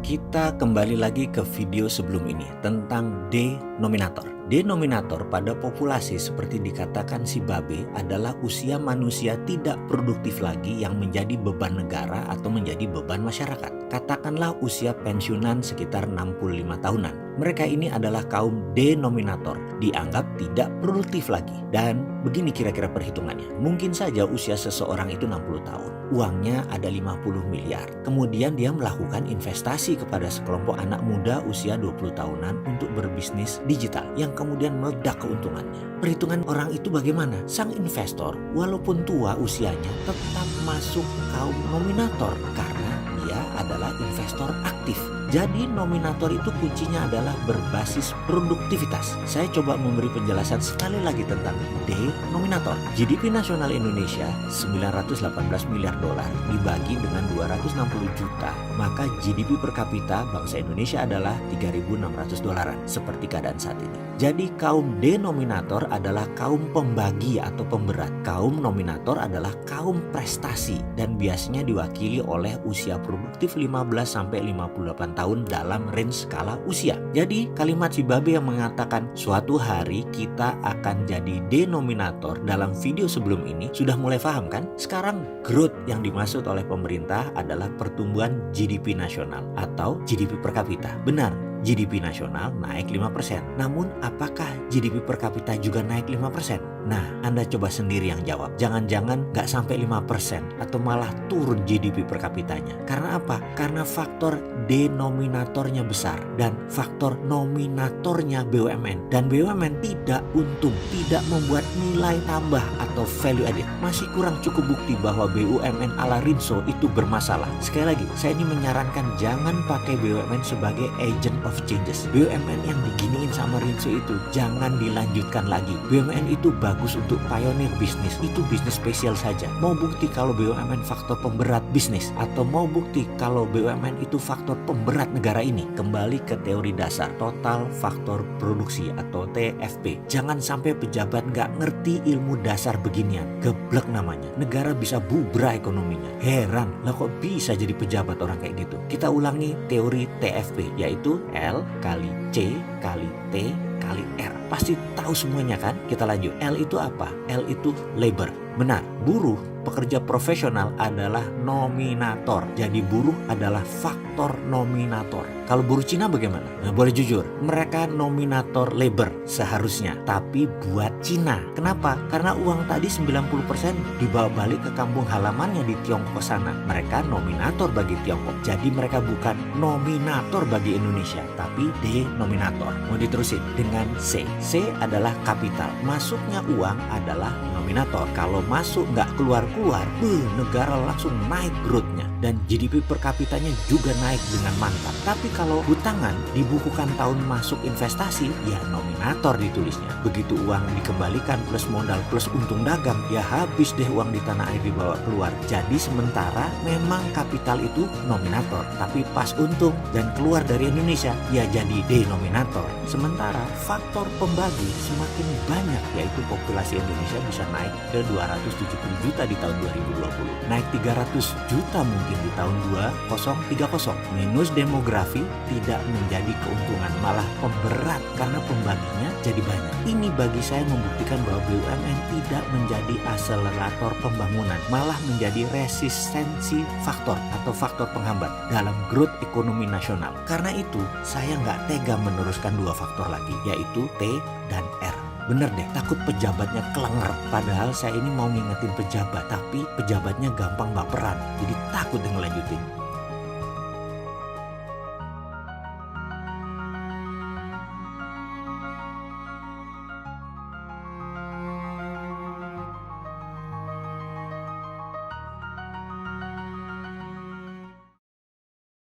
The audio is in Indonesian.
Kita kembali lagi ke video sebelum ini tentang denominator. Denominator pada populasi seperti dikatakan si Babe adalah usia manusia tidak produktif lagi yang menjadi beban negara atau menjadi beban masyarakat. Katakanlah usia pensiunan sekitar 65 tahunan. Mereka ini adalah kaum denominator, dianggap tidak produktif lagi. Dan begini kira-kira perhitungannya. Mungkin saja usia seseorang itu 60 tahun. Uangnya ada 50 miliar. Kemudian dia melakukan investasi kepada sekelompok anak muda usia 20 tahunan untuk berbisnis digital yang kemudian meledak keuntungannya. Perhitungan orang itu bagaimana? Sang investor walaupun tua usianya tetap masuk kaum nominator karena dia adalah investor aktif. Jadi nominator itu kuncinya adalah berbasis produktivitas. Saya coba memberi penjelasan sekali lagi tentang denominator. GDP nasional Indonesia 918 miliar dolar dibagi dengan 260 juta, maka GDP per kapita bangsa Indonesia adalah 3.600 dolaran seperti keadaan saat ini. Jadi kaum denominator adalah kaum pembagi atau pemberat. Kaum nominator adalah kaum prestasi dan biasanya diwakili oleh usia produktif 15 sampai 58 tahun dalam range skala usia. Jadi kalimat si Babe yang mengatakan suatu hari kita akan jadi denominator dalam video sebelum ini sudah mulai paham kan? Sekarang growth yang dimaksud oleh pemerintah adalah pertumbuhan GDP nasional atau GDP per kapita. Benar, GDP nasional naik 5%. Namun apakah GDP per kapita juga naik 5%? Nah, Anda coba sendiri yang jawab. Jangan-jangan nggak sampai 5% atau malah turun GDP per kapitanya. Karena apa? Karena faktor denominatornya besar dan faktor nominatornya BUMN. Dan BUMN tidak untung, tidak membuat nilai tambah atau value added. Masih kurang cukup bukti bahwa BUMN ala Rinso itu bermasalah. Sekali lagi, saya ini menyarankan jangan pakai BUMN sebagai agent of changes. BUMN yang diginiin sama Rinso itu jangan dilanjutkan lagi. BUMN itu bagus untuk pioneer bisnis, itu bisnis spesial saja. Mau bukti kalau BUMN faktor pemberat bisnis atau mau bukti kalau BUMN itu faktor pemberat negara ini, kembali ke teori dasar total faktor produksi atau TFP. Jangan sampai pejabat nggak ngerti ilmu dasar beginian, geblek namanya. Negara bisa bubrah ekonominya. Heran, lah kok bisa jadi pejabat orang kayak gitu. Kita ulangi teori TFP, yaitu L kali C kali T kali R. Pasti tahu semuanya kan? Kita lanjut. L itu apa? L itu labor. Benar, buruh, pekerja profesional adalah nominator. Jadi buruh adalah faktor nominator. Kalau buruh Cina bagaimana? Nah, boleh jujur, mereka nominator labor seharusnya, tapi buat Cina. Kenapa? Karena uang tadi 90% dibawa balik ke kampung halamannya di Tiongkok sana. Mereka nominator bagi Tiongkok. Jadi mereka bukan nominator bagi Indonesia, tapi denominator. Mau diterusin dengan C. C adalah kapital. Masuknya uang adalah nominator. Kalau masuk nggak keluar-keluar, negara langsung naik growth-nya dan GDP per kapitanya juga naik dengan mantap. Tapi kalau hutangan dibukukan tahun masuk investasi, ya nominator ditulisnya. Begitu uang dikembalikan plus modal plus untung dagang, ya habis deh uang di tanah air dibawa keluar. Jadi sementara memang kapital itu nominator, tapi pas untung dan keluar dari Indonesia, ya jadi denominator. Sementara faktor pembagi semakin banyak, yaitu populasi Indonesia bisa naik ke 270 juta di tahun 2020. Naik 300 juta mungkin di tahun 2030. Minus demografi tidak menjadi keuntungan, malah pemberat karena pembaginya jadi banyak. Ini bagi saya membuktikan bahwa BUMN tidak menjadi akselerator pembangunan, malah menjadi resistensi faktor atau faktor penghambat dalam growth ekonomi nasional. Karena itu, saya nggak tega meneruskan dua faktor lagi, yaitu T dan R. Bener deh, takut pejabatnya kelenger. Padahal saya ini mau ngingetin pejabat, tapi pejabatnya gampang baperan. Jadi takut ngelanjutin.